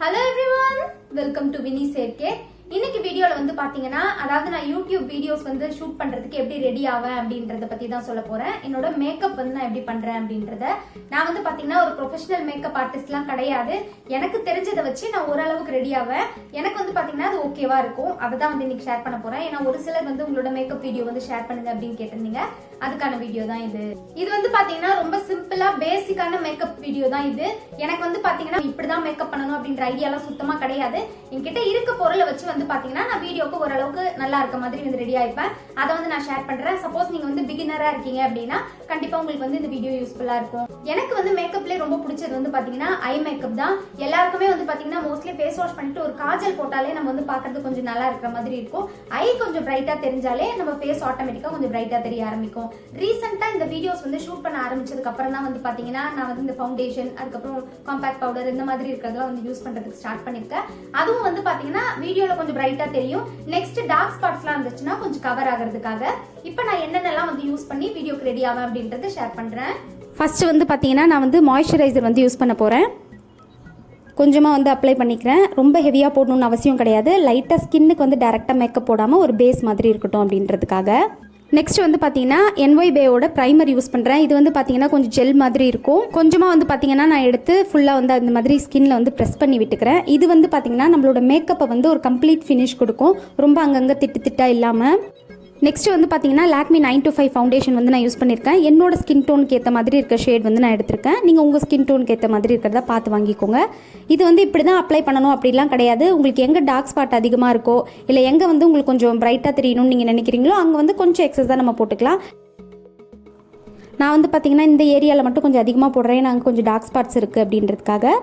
Hello everyone, welcome to Vini சேர்க்கே. இன்னைக்கு வீடியோல வந்து பாத்தீங்கன்னா அதாவது நான் யூடியூப் வீடியோஸ் வந்து ஷூட் பண்றதுக்கு எப்படி ரெடி ஆவேன் அப்படின்றத பத்தி தான் சொல்ல போறேன். என்னோட மேக்கப் வந்து நான் எப்படி பண்றேன் அப்படின்றத. நான் வந்து பாத்தீங்கன்னா ஒரு ப்ரொஃபஷனல் மேக்கப் ஆர்டிஸ்ட்லாம் கிடையாது. எனக்கு தெரிஞ்சதை வச்சு நான் ஓரளவுக்கு ரெடி ஆவேன். எனக்கு வந்து பாத்தீங்கன்னா அது ஓகேவா இருக்கும். அதை தான் வந்து இன்னைக்கு ஷேர் பண்ண போறேன். ஏன்னா ஒரு சிலர் வந்து உங்களோட மேக்கப் வீடியோ வந்து ஷேர் பண்ணுங்க அப்படின்னு கேட்டிருந்தீங்க. அதுக்கான வீடியோ தான் இது. இது வந்து பாத்தீங்கன்னா ரொம்ப சிம்பிளா பேசிக்கான மேக்கப் வீடியோ தான் இது. எனக்கு வந்து பாத்தீங்கன்னா இப்படிதான் மேக்கப் பண்ணணும் அப்படின்ற ஐடியாலாம் சுத்தமா கிடையாது. என்கிட்ட இருக்க பொருளை வச்சு வந்து பாத்தீங்கன்னா நான் வீடியோக்கு ஓரளவுக்கு நல்லா இருக்க மாதிரி வந்து ரெடி ஆயிப்பேன். அதை வந்து நான் ஷேர் பண்றேன். சப்போஸ் நீங்க வந்து பிகினரா இருக்கீங்க அப்படின்னா கண்டிப்பா உங்களுக்கு வந்து இந்த வீடியோ யூஸ்ஃபுல்லா இருக்கும். எனக்கு வந்து மேக்கப்ல ரொம்ப பிடிச்சது வந்து பாத்தீங்கன்னா ஐ மேக்கப் தான். எல்லாருக்குமே வந்து பாத்தீங்கன்னா மோஸ்ட்லி ஃபேஸ் வாஷ் பண்ணிட்டு ஒரு காஜல் போட்டாலே நம்ம வந்து பாக்குறது கொஞ்சம் நல்லா இருக்கிற மாதிரி இருக்கும். ஐ கொஞ்சம் பிரைட்டா தெரிஞ்சாலே நம்ம ஃபேஸ் ஆட்டோமேட்டிக்கா கொஞ்சம் பிரைட்டா தெரிய ஆரம்பிக்கும். ரீசெண்டா இந்த வீடியோஸ் வந்து ஷூட் பண்ண ஆரம்பிச்சதுக்கு அப்புறம் தான் வந்து பாத்தீங்கன்னா நான் வந்து இந்த ஃபவுண்டேஷன் அதுக்கப்புறம் காம்பாக்ட் பவுடர் இந்த மாதிரி இருக்கிறதெல்லாம் வந்து யூஸ் பண்றதுக்கு ஸ்டார்ட் பண்ணிருக்கேன். அதுவும் வந்து பாத்தீங்கன்னா வீடியோல கொஞ்சம் பிரைட்டா தெரியும். நெக்ஸ்ட் டார்க் ஸ்பாட்ஸ்லாம் இருந்துச்சுன்னா கொஞ்சம் கவர் ஆகிறதுக்காக இப்போ நான் என்னென்னலாம் வந்து யூஸ் பண்ணி வீடியோக்கு ரெடி ஆவேன் அப்படின்றத ஷேர் பண்றேன். ஃபர்ஸ்ட் வந்து பாத்தீங்கன்னா நான் வந்து மாய்ஸ்சரைசர் வந்து யூஸ் பண்ண போறேன். கொஞ்சமாக வந்து அப்ளை பண்ணிக்கிறேன். ரொம்ப ஹெவியாக போடணும்னு அவசியம் கிடையாது. லைட்டாக ஸ்கின்னுக்கு வந்து டேரெக்டாக மேக்கப் போடாமல் ஒரு பேஸ் மாதிரி இருக்கட்டும் அப்படின்றதுக்காக. நெக்ஸ்ட் வந்து பார்த்தீங்கன்னா NY பேயோட ப்ரைமர் யூஸ் பண்ணுறேன். இது வந்து பார்த்தீங்கன்னா கொஞ்சம் ஜெல் மாதிரி இருக்கும். கொஞ்சமாக வந்து பார்த்தீங்கன்னா நான் எடுத்து ஃபுல்லாக வந்து அந்த மாதிரி ஸ்கின்ல வந்து ப்ரெஸ் பண்ணி விட்டுக்கிறேன். இது வந்து பார்த்தீங்கன்னா நம்மளோட மேக்கப்பை வந்து ஒரு கம்ப்ளீட் ஃபினிஷ் கொடுக்கும். ரொம்ப அங்கங்கே திட்டா இல்லாமல். நெக்ஸ்ட் வந்து பார்த்தீங்கன்னா லாக்மி 925 ஃபவுண்டேஷன் வந்து நான் யூஸ் பண்ணியிருக்கேன். என்னோட ஸ்கின் டோனுக்கு ஏற்ற மாதிரி இருக்க ஷேட் வந்து நான் எடுத்திருக்கேன். நீங்கள் உங்கள் ஸ்கின் டோனுக்கு ஏற்ற மாதிரி இருக்கிறத பார்த்து வாங்கிக்கோங்க. இது வந்து இப்படி தான் அப்ளை பண்ணணும் அப்படிலாம் கிடையாது. உங்களுக்கு எங்கே டார்க் ஸ்பாட் அதிகமாக இருக்கோ இல்லை எங்கே வந்து உங்களுக்கு கொஞ்சம் பிரைட்டாக தெரியணும்னு நீங்கள் நினைக்கிறீங்களோ அங்கே வந்து கொஞ்சம் எக்ஸஸாக நம்ம போட்டுக்கலாம். நான் வந்து பார்த்தீங்கன்னா இந்த ஏரியாவில் மட்டும் கொஞ்சம் அதிகமாக போடுறேன். நாங்கள் கொஞ்சம் டார்க் ஸ்பாட்ஸ் இருக்குது அப்படின்றதுக்காக.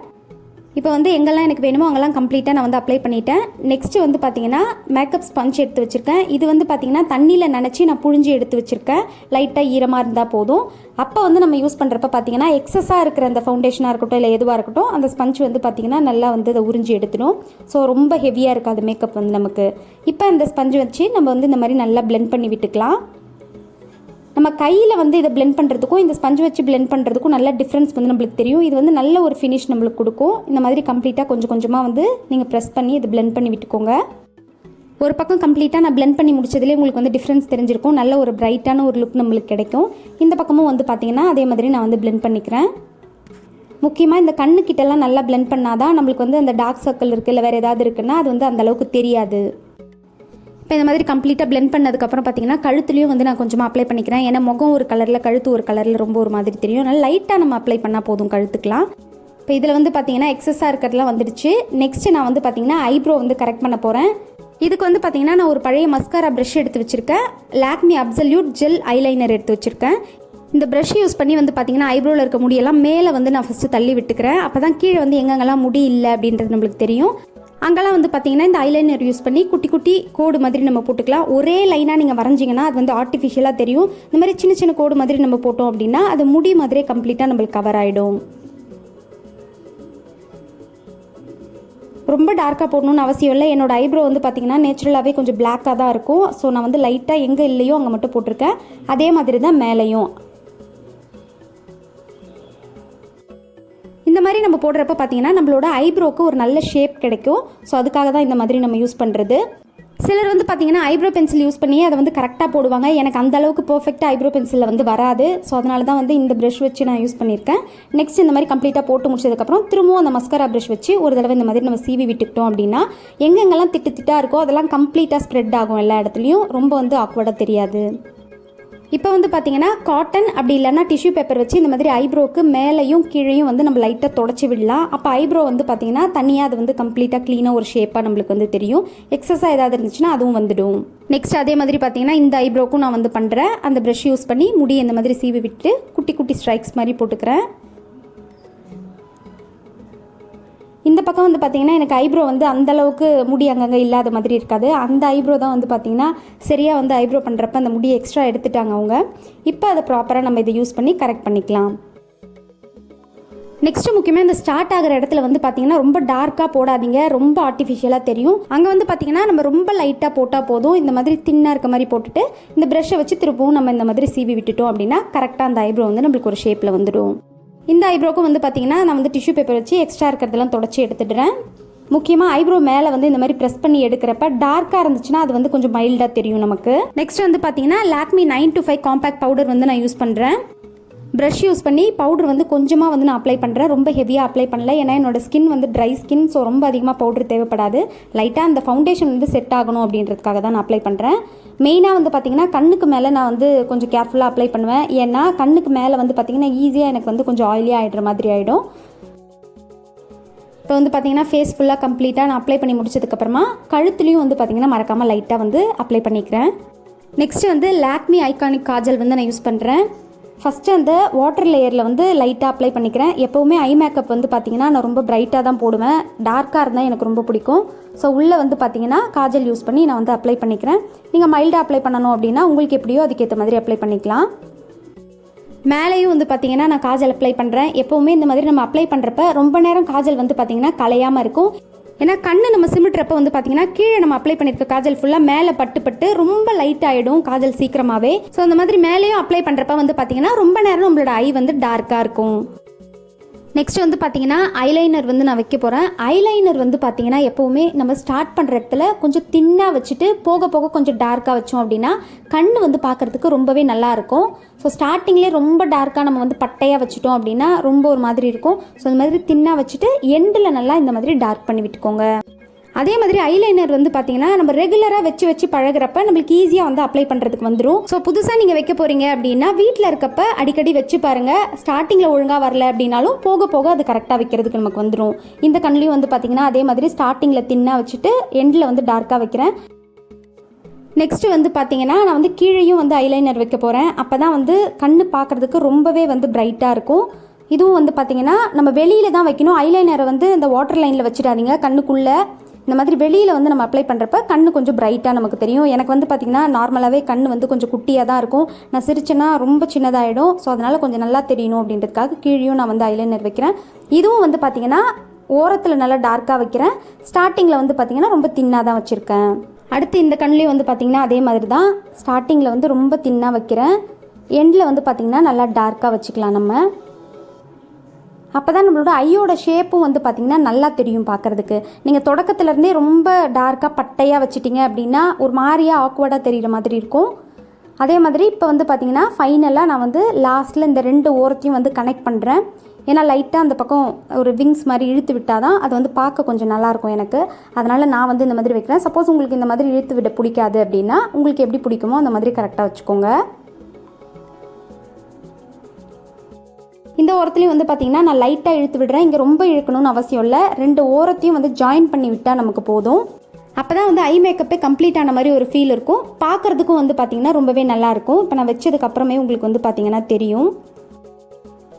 இப்போ வந்து எங்கெல்லாம் எனக்கு வேணுமோ அங்கெல்லாம் கம்ப்ளீட்டாக நான் வந்து அப்ளை பண்ணிட்டேன். நெக்ஸ்ட்டு வந்து பார்த்தீங்கன்னா மேக்கப் ஸ்பஞ்ச் எடுத்து வச்சுருக்கேன். இது வந்து பார்த்தீங்கன்னா தண்ணியில் நனைச்சி நான் புழிஞ்சு எடுத்து வச்சுருக்கேன். லைட்டாக ஈரமாக இருந்தால் போதும். அப்போ வந்து நம்ம யூஸ் பண்ணுறப்ப பார்த்தீங்கன்னா எக்ஸஸாக இருக்கிற அந்த ஃபவுண்டேஷனாக இருக்கட்டும் இல்லை எதுவாக இருக்கட்டும் அந்த ஸ்பஞ்ச் வந்து பார்த்தீங்கன்னா நல்லா வந்து அதை உறிஞ்சி எடுத்துடும். ஸோ ரொம்ப ஹெவியாக இருக்காது மேக்கப் வந்து நமக்கு. இப்போ அந்த ஸ்பஞ்ச் வச்சு நம்ம வந்து இந்த மாதிரி நல்லா பிளெண்ட் பண்ணி விட்டுக்கலாம். நம்ம கையில் வந்து இதை பிளெண்ட் பண்ணுறதுக்கும் இந்த ஸ்பஞ்ச் வச்சு பிளெண்ட் பண்ணுறதுக்கும் நல்ல டிஃப்ரென்ஸ் வந்து நம்மளுக்கு தெரியும். இது வந்து நல்ல ஒரு ஃபினிஷ் நம்மளுக்கு கொடுக்கும். இந்த மாதிரி கம்ப்ளீட்டாக கொஞ்சம் கொஞ்சமாக வந்து நீங்கள் ப்ரெஸ் பண்ணி இதை பிளெண்ட் பண்ணி விட்டுக்கோங்க. ஒரு பக்கம் கம்ப்ளீட்டாக நான் பிளெண்ட் பண்ணி முடிச்சதுலேயே உங்களுக்கு வந்து டிஃப்ரென்ஸ் தெரிஞ்சிருக்கும். நல்ல ஒரு பிரைட்டான ஒரு லுக் நம்மளுக்கு கிடைக்கும். இந்த பக்கமும் வந்து பார்த்திங்கன்னா அதே மாதிரி நான் வந்து பிளெண்ட் பண்ணிக்கிறேன். முக்கியமாக இந்த கண்ணுக்கிட்டலாம் நல்லா பிளெண்ட் பண்ணாதான் நம்மளுக்கு வந்து அந்த டார்க் சர்க்கிள் இருக்குது இல்லை வேறு ஏதாவது இருக்குன்னா அது வந்து அந்தளவுக்கு தெரியாது. இப்போ இந்த மாதிரி கம்ப்ளீட்டாக பிளெண்ட் பண்ணதுக்கப்புறம் பார்த்தீங்கன்னா கழுத்துலையும் வந்து நான் கொஞ்சமாக அப்ளை பண்ணிக்கிறேன். ஏன்னா முகம் ஒரு கலரில் கழுத்து ஒரு கலரில் ரொம்ப ஒரு மாதிரி தெரியும். அதனால் லைட்டாக நம்ம அப்ளை பண்ணால் போதும் கழுத்துக்கலாம். இப்போ இதில் வந்து பார்த்தீங்கன்னா எக்ஸஸாக இருக்கிறதுலாம் வந்துடுச்சு. நெக்ஸ்ட்டு நான் வந்து பார்த்தீங்கன்னா ஐப்ரோ வந்து கரெக்ட் பண்ண போகிறேன். இதுக்கு வந்து பார்த்தீங்கன்னா நான் ஒரு பழைய மஸ்காரா ப்ரஷ் எடுத்து வச்சுருக்கேன். லாக்மி அப்சல்யூட் ஜெல் ஐலைனர் எடுத்து வச்சுருக்கேன். இந்த ப்ரஷ் யூஸ் பண்ணி வந்து பார்த்தீங்கன்னா ஐப்ரோவில் இருக்க முடியெல்லாம் மேலே வந்து நான் ஃபஸ்ட்டு தள்ளி விட்டுக்கிறேன். அப்போ தான் கீழே வந்து எங்கெங்கெல்லாம் முடி இல்லை அப்படின்றது நம்மளுக்கு தெரியும். அங்கெல்லாம் வந்து பார்த்தீங்கன்னா இந்த ஐலைனர் யூஸ் பண்ணி குட்டி குட்டி கோடு மாதிரி நம்ம போட்டுக்கலாம். ஒரே லைனாக நீங்கள் வரைஞ்சிங்கன்னா அது வந்து ஆர்டிஃபிஷியலாக தெரியும். இந்த மாதிரி சின்ன சின்ன கோடு மாதிரி நம்ம போட்டோம் அப்படின்னா அது முடி மாதிரியே கம்ப்ளீட்டாக நம்மளுக்கு கவர் ஆகிடும். ரொம்ப டார்க்காக போடணும்னு அவசியம் இல்லை. என்னோட ஐப்ரோ வந்து பார்த்தீங்கன்னா நேச்சுரலாகவே கொஞ்சம் பிளாக்காக தான் இருக்கும். ஸோ நான் வந்து லைட்டாக எங்கே இல்லையோ அங்கே மட்டும் போட்டிருக்கேன். அதே மாதிரி தான் மேலேயும். இந்த மாதிரி நம்ம போடுறப்ப பார்த்தீங்கன்னா நம்மளோட ஐப்ரோக்கு ஒரு நல்ல ஷேப் கிடைக்கும். ஸோ அதுக்காக தான் இந்த மாதிரி நம்ம யூஸ் பண்ணுறது. சிலர் வந்து பார்த்தீங்கன்னா ஐப்ரோ பென்சில் யூஸ் பண்ணி அதை வந்து கரெக்டாக போடுவாங்க. எனக்கு அந்த அளவுக்கு பர்ஃபெக்டாக ஐப்ரோ பென்சிலில் வந்து வராது. ஸோ அதனால தான் வந்து இந்த ப்ரஷ் வச்சு நான் யூஸ் பண்ணியிருக்கேன். நெக்ஸ்ட் இந்த மாதிரி கம்ப்ளீட்டாக போட்டு முடிச்சதுக்கப்புறம் திரும்பவும் அந்த மஸ்காரா ப்ரஷ் வச்சு ஒரு தடவை இந்த மாதிரி நம்ம சீவி விட்டுக்கிட்டோம் அப்படின்னா எங்கெங்கெல்லாம் திட்டாக இருக்கோ அதெல்லாம் கம்ப்ளீட்டாக ஸ்ப்ரெட் ஆகும். எல்லா இடத்துலையும் ரொம்ப வந்து ஆக்வர்டாக தெரியாது. இப்போ வந்து பார்த்தீங்கன்னா காட்டன் அப்படி இல்லைன்னா டிஷ்யூ பேப்பர் வச்சு இந்த மாதிரி ஐப்ரோக்கு மேலேயும் கீழேயும் வந்து நம்ம லைட்டாக தொடச்சி விடலாம். அப்போ ஐப்ரோ வந்து பார்த்தீங்கன்னா தனியாக அது வந்து கம்ப்ளீட்டாக க்ளீனாக ஒரு ஷேப்பாக நம்மளுக்கு வந்து தெரியும். எக்ஸஸாக ஏதாவது இருந்துச்சுன்னா அதுவும் வந்துடும். நெக்ஸ்ட் அதே மாதிரி பார்த்தீங்கன்னா இந்த ஐப்ரோக்கும் நான் வந்து பண்ணுறேன். அந்த ப்ரஷ் யூஸ் பண்ணி முடி இந்த மாதிரி சீவி விட்டு குட்டி குட்டி ஸ்ட்ரைக்ஸ் மாதிரி போட்டுக்கிறேன். இந்த பக்கம் வந்து பார்த்தீங்கன்னா எனக்கு ஐப்ரோ வந்து அந்தளவுக்கு முடி அங்கங்கே இல்லாத மாதிரி இருக்காது. அந்த ஐப்ரோ தான் வந்து பார்த்தீங்கன்னா சரியாக வந்து ஐப்ரோ பண்ணுறப்ப அந்த முடியை எக்ஸ்ட்ரா எடுத்துட்டாங்க அவங்க. இப்போ அதை ப்ராப்பராக நம்ம இதை யூஸ் பண்ணி கரெக்ட் பண்ணிக்கலாம். நெக்ஸ்ட் முக்கியமாக இந்த ஸ்டார்ட் ஆகிற இடத்துல வந்து பார்த்தீங்கன்னா ரொம்ப டார்க்காக போடாதீங்க. ரொம்ப ஆர்டிஃபிஷியலாக தெரியும். அங்கே வந்து பார்த்தீங்கன்னா நம்ம ரொம்ப லைட்டாக போட்டால் போதும். இந்த மாதிரி தின்னாக இருக்க மாதிரி போட்டுட்டு இந்த ப்ரஷ்ஷை வச்சு திருப்பவும் நம்ம இந்த மாதிரி சீவி விட்டுட்டோம் அப்படின்னா கரெக்டாக அந்த ஐப்ரோ வந்து நம்மளுக்கு ஒரு ஷேப்பில் வந்துடும். இந்த ஐப்ரோக்கும் வந்து பார்த்தீங்கன்னா நான் வந்து டிஷ்யூ பேப்பர் வச்சு எக்ஸ்ட்ரா இருக்கிறதெல்லாம் தொடச்சி எடுத்துடுறேன். முக்கியமாக ஐப்ரோ மேலே வந்து இந்த மாதிரி ப்ரெஸ் பண்ணி எடுக்கிறப்ப டார்க்காக இருந்துச்சுன்னா அது வந்து கொஞ்சம் மைல்டாக தெரியும் நமக்கு. நெக்ஸ்ட் வந்து பார்த்தீங்கன்னா லாக்மி 9 to 5 காம்பேக்ட் பவுடர் வந்து நான் யூஸ் பண்ணுறேன். ப்ரஷ் யூஸ் பண்ணி பவுடர் வந்து கொஞ்சமாக வந்து நான் அப்ளை பண்ணுறேன். ரொம்ப ஹெவியாக அப்ளை பண்ணல, ஏன்னா என்னோடய ஸ்கின் வந்து ட்ரை ஸ்கின். ஸோ ரொம்ப அதிகமாக பவுடர் தேவைப்படாது. லைட்டாக அந்த ஃபவுண்டேஷன் வந்து செட் ஆகணும் அப்படின்றதுக்காக தான் நான் அப்ளை பண்ணுறேன். மெயினாக வந்து பார்த்திங்கன்னா கண்ணுக்கு மேலே நான் வந்து கொஞ்சம் கேர்ஃபுல்லாக அப்ளை பண்ணுவேன். ஏன்னா கண்ணுக்கு மேலே வந்து பார்த்திங்கன்னா ஈஸியாக எனக்கு வந்து கொஞ்சம் ஆயிலியாக ஆகிடுற மாதிரி ஆகிடும். இப்போ வந்து பார்த்திங்கன்னா ஃபேஸ் ஃபுல்லாக கம்ப்ளீட்டாக நான் அப்ளை பண்ணி முடிச்சதுக்கப்புறமா கழுத்துலையும் வந்து பார்த்திங்கன்னா மறக்காமல் லைட்டாக வந்து அப்ளை பண்ணிக்கிறேன். நெக்ஸ்ட்டு வந்து லாக்மி ஐகானிக் காஜல் வந்து நான் யூஸ் பண்ணுறேன். ஃபஸ்ட்டு அந்த வாட்டர் லேயரில் வந்து லைட்டாக அப்ளை பண்ணிக்கிறேன். எப்போவுமே ஐ மேக்கப் வந்து பார்த்திங்கன்னா நான் ரொம்ப பிரைட்டாக தான் போடுவேன். டார்க்காக இருந்தால் எனக்கு ரொம்ப பிடிக்கும். ஸோ உள்ளே வந்து பார்த்திங்கன்னா காஜல் யூஸ் பண்ணி நான் வந்து அப்ளை பண்ணிக்கிறேன். நீங்கள் மைல்டாக அப்ளை பண்ணணும் அப்படின்னா உங்களுக்கு எப்படியோ அதுக்கேற்ற மாதிரி அப்ளை பண்ணிக்கலாம். மேலேயும் வந்து பார்த்திங்கன்னா நான் காஜல் அப்ளை பண்ணுறேன். எப்போவுமே இந்த மாதிரி நம்ம அப்ளை பண்ணுறப்ப ரொம்ப நேரம் காஜல் வந்து பார்த்திங்கன்னா கலையாமல் இருக்கும். ஏன்னா கண்ணு நம்ம சிமிட்டுறப்ப வந்து பார்த்தீங்கன்னா கீழே நம்ம அப்ளை பண்ணியிருக்க காஜல் ஃபுல்லாக மேலே பட்டு ரொம்ப லைட் ஆகிடும் காஜல் சீக்கிரமாகவே. ஸோ அந்த மாதிரி மேலேயும் அப்ளை பண்ணுறப்ப வந்து பார்த்தீங்கன்னா ரொம்ப நேரம் நம்மளோட ஐ வந்து டார்க்காக இருக்கும். நெக்ஸ்ட் வந்து பார்த்தீங்கன்னா ஐலைனர் வந்து நான் வைக்க போகிறேன். ஐலைனர் வந்து பார்த்தீங்கன்னா எப்போவுமே நம்ம ஸ்டார்ட் பண்ணுற இடத்துல கொஞ்சம் தின்னாக வச்சுட்டு போக போக கொஞ்சம் டார்க்காக வச்சோம் அப்படின்னா கண் வந்து பார்க்குறதுக்கு ரொம்பவே நல்லாயிருக்கும். ஸோ ஸ்டார்டிங்லேயே ரொம்ப டார்க்காக நம்ம வந்து பட்டையாக வச்சுட்டோம் அப்படின்னா ரொம்ப ஒரு மாதிரி இருக்கும். ஸோ இந்த மாதிரி தின்னாக வச்சுட்டு எண்டில் நல்லா இந்த மாதிரி டார்க் பண்ணி விட்டுக்கோங்க. அதே மாதிரி ஐலைனர் வந்து பார்த்தீங்கன்னா நம்ம ரெகுலராக வச்சு பழகிறப்ப நம்மளுக்கு ஈஸியாக வந்து அப்ளை பண்ணுறதுக்கு வந்துடும். ஸோ புதுசாக நீங்கள் வைக்க போகிறீங்க அப்படின்னா வீட்டில் இருக்கப்ப அடிக்கடி வச்சு பாருங்கள். ஸ்டார்டிங்கில் ஒழுங்காக வரல அப்படின்னாலும் போக போக அது கரெக்டாக வைக்கிறதுக்கு நமக்கு வந்துடும். இந்த கண்ணிலையும் வந்து பார்த்தீங்கன்னா அதே மாதிரி ஸ்டார்டிங்கில் தின்னாக வச்சுட்டு எண்டில் வந்து டார்க்காக வைக்கிறேன். நெக்ஸ்ட்டு வந்து பார்த்தீங்கன்னா நான் வந்து கீழேயும் வந்து ஐலைனர் வைக்க போகிறேன். அப்போ தான் வந்து கண் பார்க்குறதுக்கு ரொம்பவே வந்து பிரைட்டாக இருக்கும். இதுவும் வந்து பார்த்தீங்கன்னா நம்ம வெளியில் தான் வைக்கணும். ஐலைனரை வந்து இந்த வாட்டர் லைனில் வச்சிடாதீங்க. கண்ணுக்குள்ளே இந்த மாதிரி வெளியில் வந்து நம்ம அப்ளை பண்ணுறப்ப கண் கொஞ்சம் பிரைட்டாக நமக்கு தெரியும். எனக்கு வந்து பார்த்திங்கன்னா நார்மலாகவே கண் வந்து கொஞ்சம் குட்டியாக தான் இருக்கும். நான் சிரிச்சேன்னா ரொம்ப சின்னதாகிடும். ஸோ அதனால் கொஞ்சம் நல்லா தெரியணும் அப்படின்றதுக்காக கீழேயும் நான் வந்து ஐலைனர் வைக்கிறேன். இதுவும் வந்து பார்த்திங்கன்னா ஓரத்தில் நல்லா டார்க்காக வைக்கிறேன். ஸ்டார்டிங்கில் வந்து பார்த்திங்கன்னா ரொம்ப தின்னாக தான் வச்சுருக்கேன். அடுத்து இந்த கண்லேயும் வந்து பார்த்திங்கன்னா அதே மாதிரி தான். ஸ்டார்டிங்கில் வந்து ரொம்ப தின்னாக வைக்கிறேன். எண்டில் வந்து பார்த்திங்கன்னா நல்லா டார்க்காக வச்சுக்கலாம் நம்ம. அப்போ தான் நம்மளோட ஐயோட ஷேப்பும் வந்து பார்த்திங்கன்னா நல்லா தெரியும் பார்க்குறதுக்கு. நீங்கள் தொடக்கத்துலேருந்தே ரொம்ப டார்க்காக பட்டையாக வச்சிட்டிங்க அப்படின்னா ஒரு மாதிரியாக ஆக்வர்டாக தெரிகிற மாதிரி இருக்கும். அதே மாதிரி இப்போ வந்து பார்த்திங்கன்னா ஃபைனலாக நான் வந்து லாஸ்ட்டில் இந்த 2 ஓரத்தையும் வந்து கனெக்ட் பண்ணுறேன். ஏன்னா லைட்டாக அந்த பக்கம் ஒரு விங்ஸ் மாதிரி இழுத்து விட்டால் தான் அது வந்து பார்க்க கொஞ்சம் நல்லாயிருக்கும் எனக்கு. அதனால் நான் வந்து இந்த மாதிரி வைக்கிறேன். சப்போஸ் உங்களுக்கு இந்த மாதிரி இழுத்து விட பிடிக்காது அப்படின்னா உங்களுக்கு எப்படி பிடிக்குமோ அந்த மாதிரி கரெக்டாக வச்சுக்கோங்க. இந்த ஓரத்துலையும் வந்து பார்த்திங்கன்னா நான் லைட்டாக இழுத்து விடுறேன். இங்கே ரொம்ப இழுக்கணும்னு அவசியம் இல்லை. 2 ஓரத்தையும் வந்து ஜாயின் பண்ணி விட்டால் நமக்கு போதும். அப்போ தான் வந்து ஐ மேக்கப்பே கம்ப்ளீட் ஆன மாதிரி ஒரு ஃபீல் இருக்கும். பார்க்குறதுக்கும் வந்து பார்த்திங்கன்னா ரொம்பவே நல்லாயிருக்கும். இப்போ நான் வச்சதுக்கப்புறமே உங்களுக்கு வந்து பார்த்திங்கன்னா தெரியும்.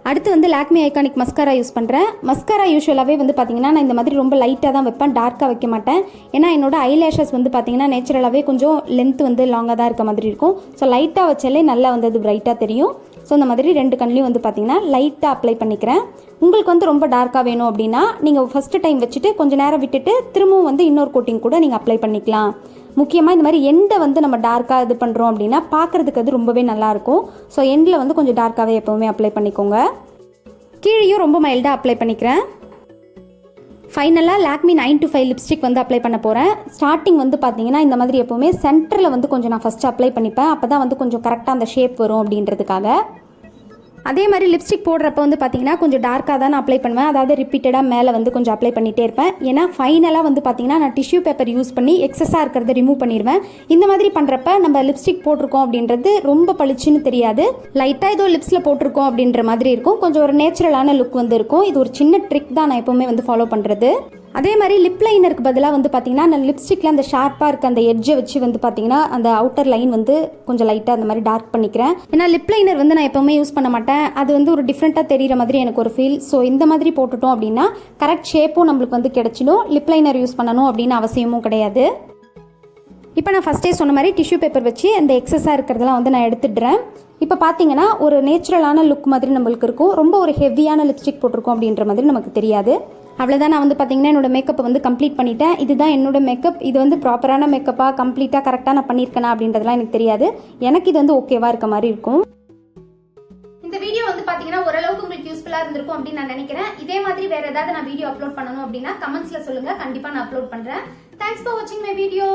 அடுத்து வந்து லாக்மி ஐகானிக் மஸ்காரா யூஸ் பண்ணுறேன். மஸ்காரா யூஸ்வலாகவே வந்து பார்த்திங்கன்னா நான் இந்த மாதிரி ரொம்ப லைட்டாக தான் வைப்பேன். டார்க்காக வைக்க மாட்டேன். ஏன்னா என்னோட ஐலேஷஸ் வந்து பார்த்திங்கன்னா நேச்சுரலாகவே கொஞ்சம் லென்த் வந்து லாங்காக தான் இருக்க மாதிரி இருக்கும். ஸோ லைட்டாக வச்சாலே நல்லா வந்து அது பிரைட்டாக தெரியும். ஸோ இந்த மாதிரி 2 கண்ணிலையும் வந்து பார்த்திங்கன்னா லைட்டாக அப்ளை பண்ணிக்கிறேன். உங்களுக்கு வந்து ரொம்ப டார்க்காக வேணும் அப்படின்னா நீங்கள் ஃபஸ்ட்டு டைம் வச்சுட்டு கொஞ்சம் நேரம் விட்டுட்டு திரும்பவும் வந்து இன்னொரு கோட்டிங் கூட நீங்கள் அப்ளை பண்ணிக்கலாம். முக்கியமாக இந்த மாதிரி எண்டை வந்து நம்ம டார்க்காக இது பண்ணுறோம் அப்படின்னா பார்க்குறதுக்கு அது ரொம்பவே நல்லாயிருக்கும். ஸோ எண்டில் வந்து கொஞ்சம் டார்க்காகவே எப்போவுமே அப்ளை பண்ணிக்கோங்க. கீழேயும் ரொம்ப மைல்டாக அப்ளை பண்ணிக்கிறேன். ஃபைனலாக லாக்மி 9 to 5 லிப்ஸ்டிக் வந்து அப்ளை பண்ண போகிறேன். ஸ்டார்டிங் வந்து பார்த்தீங்கன்னா இந்த மாதிரி எப்போவுமே சென்டரில் வந்து கொஞ்சம் நான் ஃபஸ்ட்டு அப்ளை பண்ணிப்பேன். அப்போ தான் வந்து கொஞ்சம் கரெக்டாக அந்த ஷேப் வரும் அப்படின்றதுக்காக. அதே மாதிரி லிப்ஸ்டிக் போடுறப்ப வந்து பார்த்தீங்கன்னா கொஞ்சம் டார்க்காக தான் நான் அப்ளை பண்ணுவேன். அதாவது ரிப்பீட்டடாக மேலே வந்து கொஞ்சம் அப்ளை பண்ணிகிட்டே இருப்பேன். ஏன்னா ஃபைனலாக வந்து பார்த்தீங்கன்னா நான் டிஷ்யூ பேப்பர் யூஸ் பண்ணி எக்ஸஸாக இருக்கிறத ரிமூவ் பண்ணிடுவேன். இந்த மாதிரி பண்ணுறப்ப நம்ம லிப்ஸ்டிக் போட்டிருக்கோம் அப்படின்றது ரொம்ப பளிச்சுன்னு தெரியாது. லைட்டாக ஏதோ லிப்ஸில் போட்டிருக்கோம் அப்படின்ற மாதிரி இருக்கும். கொஞ்சம் ஒரு நேச்சுரலான லுக் வந்து இருக்கும். இது ஒரு சின்ன ட்ரிக் தான் நான் எப்போவுமே வந்து ஃபாலோ பண்ணுறது. அதே மாதிரி லிப் லைனருக்கு பதிலாக வந்து பார்த்தீங்கன்னா நான் லிப்ஸ்டிக்கில் அந்த ஷார்ப்பாக இருக்க அந்த எட்ஜை வச்சு வந்து பார்த்தீங்கன்னா அந்த அவுட்டர் லைன் வந்து கொஞ்சம் லைட்டாக அந்த மாதிரி டார்க் பண்ணிக்கிறேன். ஏன்னா லிப் லைனர் வந்து நான் எப்போவுமே யூஸ் பண்ண மாட்டேன். அது வந்து ஒரு டிஃப்ரெண்ட்டாக தெரிகிற மாதிரி எனக்கு ஒரு ஃபீல். ஸோ இந்த மாதிரி போட்டுட்டோம் அப்படின்னா கரெக்ட் ஷேப்பும் நம்மளுக்கு வந்து கிடச்சிடும். லிப் லைனர் யூஸ் பண்ணணும் அப்படின்னு அவசியமும் கிடையாது. இப்போ நான் ஃபஸ்ட்டே சொன்ன மாதிரி டிஷ்யூ பேப்பர் வச்சு அந்த எக்ஸஸாக இருக்கிறதெல்லாம் வந்து நான் எடுத்துடுறேன். இப்போ பார்த்தீங்கன்னா ஒரு நேச்சுரலான லுக் மாதிரி நம்மளுக்கு இருக்கும். ரொம்ப ஒரு ஹெவியான லிப்ஸ்டிக் போட்டிருக்கோம் அப்படின்ற மாதிரி நமக்கு தெரியாது. அவ்வளோதான். நான் வந்து பார்த்தீங்கன்னா என்னோட மேக்கப்பை வந்து கம்ப்ளீட் பண்ணிட்டேன். இதுதான் என்னோட மேக்கப். இது வந்து ப்ராப்பரான மேக்கப்பாக கம்ப்ளீட்டாக கரெக்டாக நான் பண்ணியிருக்கேனா அப்படின்றதுலாம் எனக்கு தெரியாது. எனக்கு இது வந்து ஓகேவாக இருக்க மாதிரி இருக்கும். இந்த வீடியோ வந்து பார்த்தீங்கன்னா ஓரளவுக்கு உங்களுக்கு யூஸ்ஃபுல்லாக இருந்திருக்கும் அப்படின்னு நான் நினைக்கிறேன். இதே மாதிரி வேற ஏதாவது நான் வீடியோ அப்லோட் பண்ணணும் அப்படின்னா கமெண்ட்ஸ்ல சொல்லுங்க, கண்டிப்பா நான் அப்லோட் பண்றேன். தேங்க்ஸ் ஃபார் வாட்சிங் மை வீடியோ.